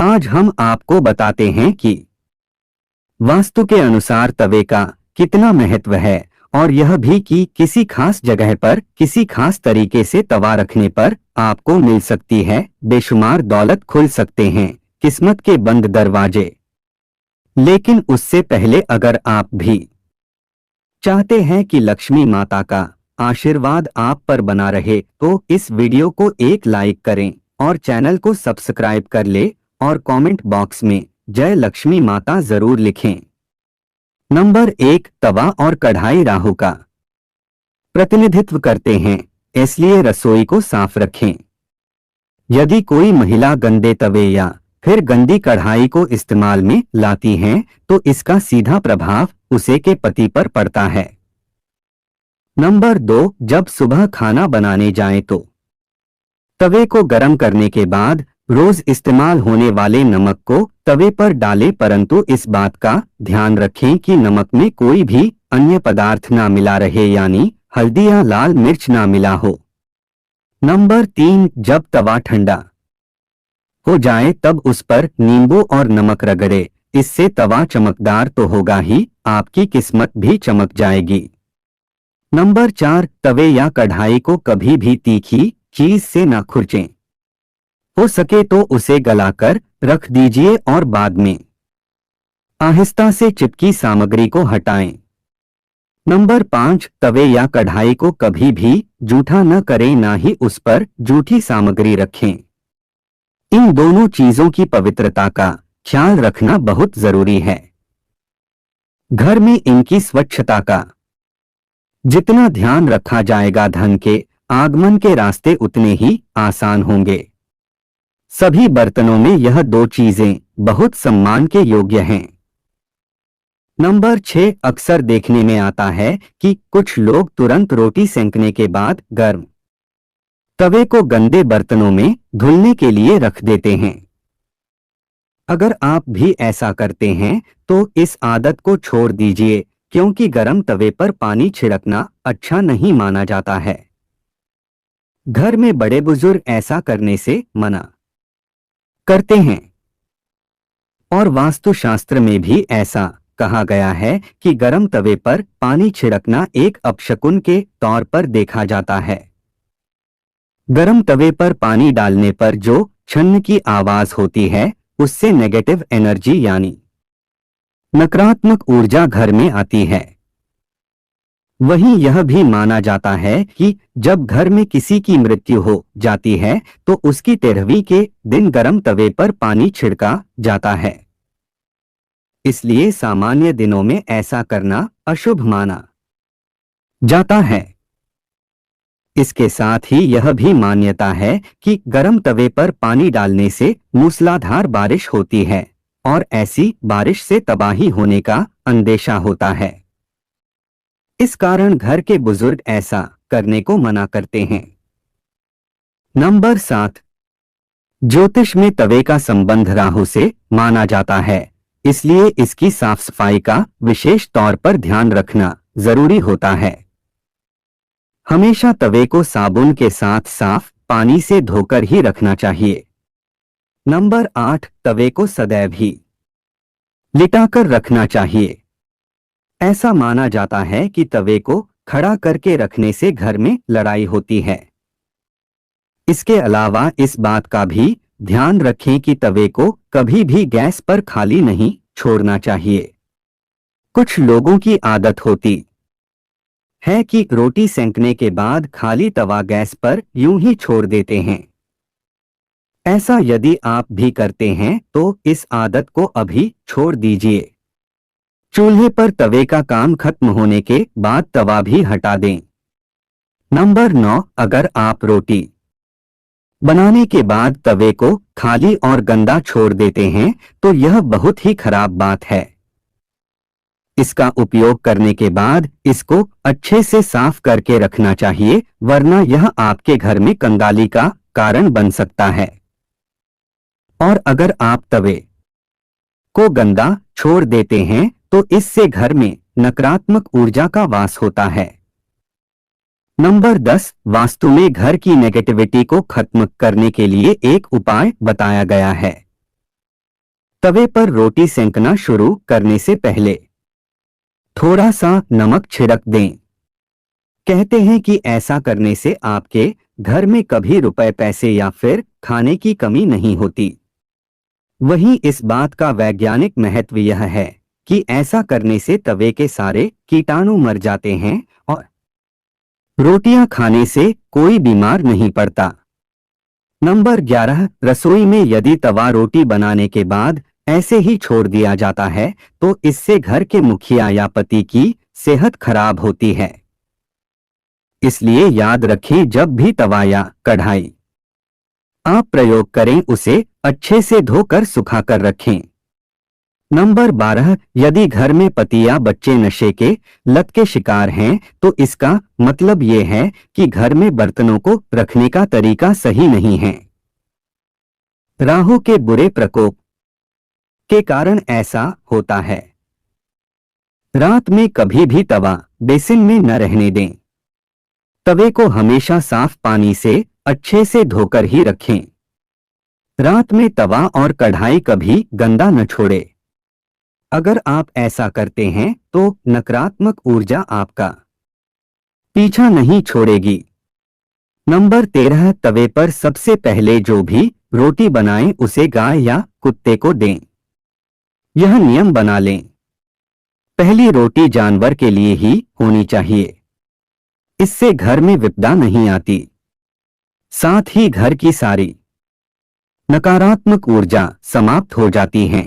आज हम आपको बताते हैं कि वास्तु के अनुसार तवे का कितना महत्व है और यह भी कि किसी खास जगह पर किसी खास तरीके से तवा रखने पर आपको मिल सकती है बेशुमार दौलत, खुल सकते हैं किस्मत के बंद दरवाजे। लेकिन उससे पहले अगर आप भी चाहते हैं कि लक्ष्मी माता का आशीर्वाद आप पर बना रहे तो इस वीडियो को एक लाइक करें और चैनल को सब्सक्राइब कर ले और कमेंट बॉक्स में जय लक्ष्मी माता जरूर लिखें। नंबर 1, तवा और कढ़ाई राहु का प्रतिनिधित्व करते हैं, इसलिए रसोई को साफ रखें। यदि कोई महिला गंदे तवे या फिर गंदी कढ़ाई को इस्तेमाल में लाती हैं, तो इसका सीधा प्रभाव उसे के पति पर पड़ता है। नंबर 2, जब सुबह खाना बनाने जाएं तो तवे को गर्म करने के बाद रोज इस्तेमाल होने वाले नमक को तवे पर डालें, परंतु इस बात का ध्यान रखें कि नमक में कोई भी अन्य पदार्थ ना मिला रहे, यानी हल्दी या लाल मिर्च ना मिला हो। नंबर 3, जब तवा ठंडा हो जाए तब उस पर नींबू और नमक रगड़े, इससे तवा चमकदार तो होगा ही, आपकी किस्मत भी चमक जाएगी। नंबर 4, तवे या कढ़ाई को कभी भी तीखी चीज से ना खुरचें। हो सके तो उसे गलाकर रख दीजिए और बाद में आहिस्ता से चिपकी सामग्री को हटाएं। नंबर 5, तवे या कढ़ाई को कभी भी जूठा न करें, ना ही उस पर जूठी सामग्री रखें। इन दोनों चीजों की पवित्रता का ख्याल रखना बहुत जरूरी है। घर में इनकी स्वच्छता का जितना ध्यान रखा जाएगा, धन के आगमन के रास्ते उतने ही आसान होंगे। सभी बर्तनों में यह 2 चीजें बहुत सम्मान के योग्य हैं। नंबर 6, अक्सर देखने में आता है कि कुछ लोग तुरंत रोटी सेंकने के बाद गर्म तवे को गंदे बर्तनों में धुलने के लिए रख देते हैं। अगर आप भी ऐसा करते हैं तो इस आदत को छोड़ दीजिए, क्योंकि गर्म तवे पर पानी छिड़कना अच्छा नहीं माना जाता है। घर में बड़े बुजुर्ग ऐसा करने से मना करते हैं और वास्तुशास्त्र में भी ऐसा कहा गया है कि गर्म तवे पर पानी छिड़कना एक अपशकुन के तौर पर देखा जाता है। गर्म तवे पर पानी डालने पर जो छन्न की आवाज होती है, उससे नेगेटिव एनर्जी यानी नकारात्मक ऊर्जा घर में आती है। वहीं यह भी माना जाता है कि जब घर में किसी की मृत्यु हो जाती है तो उसकी 13वीं के दिन गर्म तवे पर पानी छिड़का जाता है। इसलिए सामान्य दिनों में ऐसा करना अशुभ माना जाता है। इसके साथ ही यह भी मान्यता है कि गर्म तवे पर पानी डालने से मूसलाधार बारिश होती है और ऐसी बारिश से तबाही होने का अंदेशा होता है। इस कारण घर के बुजुर्ग ऐसा करने को मना करते हैं। नंबर 7, ज्योतिष में तवे का संबंध राहु से माना जाता है, इसलिए इसकी साफ सफाई का विशेष तौर पर ध्यान रखना जरूरी होता है। हमेशा तवे को साबुन के साथ साफ पानी से धोकर ही रखना चाहिए। नंबर 8, तवे को सदैव ही लिटाकर रखना चाहिए। ऐसा माना जाता है कि तवे को खड़ा करके रखने से घर में लड़ाई होती है। इसके अलावा इस बात का भी ध्यान रखें कि तवे को कभी भी गैस पर खाली नहीं छोड़ना चाहिए। कुछ लोगों की आदत होती है कि रोटी सेंकने के बाद खाली तवा गैस पर यूं ही छोड़ देते हैं। ऐसा यदि आप भी करते हैं तो इस आदत को अभी छोड़ दीजिए। चूल्हे पर तवे का काम खत्म होने के बाद तवा भी हटा दें। नंबर 9, अगर आप रोटी बनाने के बाद तवे को खाली और गंदा छोड़ देते हैं तो यह बहुत ही खराब बात है। इसका उपयोग करने के बाद इसको अच्छे से साफ करके रखना चाहिए, वरना यह आपके घर में कंगाली का कारण बन सकता है। और अगर आप तवे को गंदा छोड़ देते हैं तो इससे घर में नकारात्मक ऊर्जा का वास होता है। नंबर 10, वास्तु में घर की नेगेटिविटी को खत्म करने के लिए एक उपाय बताया गया है। तवे पर रोटी सेंकना शुरू करने से पहले थोड़ा सा नमक छिड़क दें। कहते हैं कि ऐसा करने से आपके घर में कभी रुपए पैसे या फिर खाने की कमी नहीं होती। वहीं इस बात का वैज्ञानिक महत्व यह है कि ऐसा करने से तवे के सारे कीटाणु मर जाते हैं और रोटियां खाने से कोई बीमार नहीं पड़ता। नंबर 11, रसोई में यदि तवा रोटी बनाने के बाद ऐसे ही छोड़ दिया जाता है तो इससे घर के मुखिया या पति की सेहत खराब होती है। इसलिए याद रखें, जब भी तवा या कढ़ाई आप प्रयोग करें उसे अच्छे से धोकर सुखाकर रखें। नंबर 12, यदि घर में पति या बच्चे नशे के लत के शिकार हैं तो इसका मतलब ये है कि घर में बर्तनों को रखने का तरीका सही नहीं है। राहु के बुरे प्रकोप के कारण ऐसा होता है। रात में कभी भी तवा बेसिन में न रहने दें। तवे को हमेशा साफ पानी से अच्छे से धोकर ही रखें। रात में तवा और कढ़ाई कभी गंदा न छोड़े। अगर आप ऐसा करते हैं तो नकारात्मक ऊर्जा आपका पीछा नहीं छोड़ेगी। नंबर 13, तवे पर सबसे पहले जो भी रोटी बनाएं उसे गाय या कुत्ते को दें। यह नियम बना लें, पहली रोटी जानवर के लिए ही होनी चाहिए। इससे घर में विपदा नहीं आती, साथ ही घर की सारी नकारात्मक ऊर्जा समाप्त हो जाती है।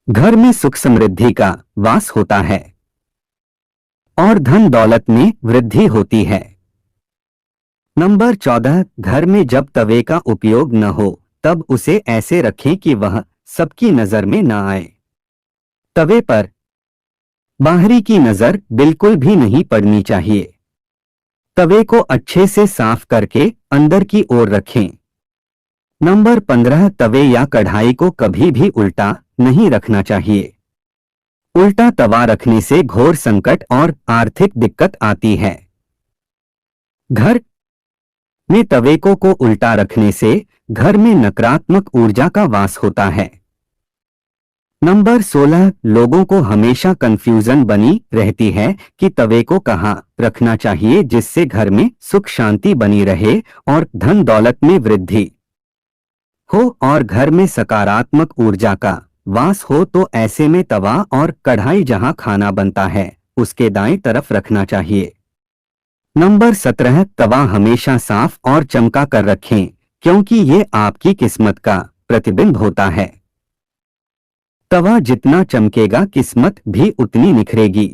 घर में सुख समृद्धि का वास होता है और धन दौलत में वृद्धि होती है। नंबर 14, घर में जब तवे का उपयोग न हो तब उसे ऐसे रखें कि वह सबकी नजर में न आए। तवे पर बाहरी की नजर बिल्कुल भी नहीं पड़नी चाहिए। तवे को अच्छे से साफ करके अंदर की ओर रखें। नंबर 15, तवे या कढ़ाई को कभी भी उल्टा नहीं रखना चाहिए। उल्टा तवा रखने से घोर संकट और आर्थिक दिक्कत आती है। घर में तवे को उल्टा रखने से घर में नकारात्मक ऊर्जा का वास होता है। नंबर 16, लोगों को हमेशा कंफ्यूजन बनी रहती है कि तवे को कहाँ रखना चाहिए जिससे घर में सुख शांति बनी रहे और धन दौलत में वृद्धि हो और घर में सकारात्मक ऊर्जा का वास हो। तो ऐसे में तवा और कढ़ाई जहां खाना बनता है उसके दाएं तरफ रखना चाहिए। नंबर 17, तवा हमेशा साफ और चमका कर रखें क्योंकि ये आपकी किस्मत का प्रतिबिंब होता है। तवा जितना चमकेगा किस्मत भी उतनी निखरेगी।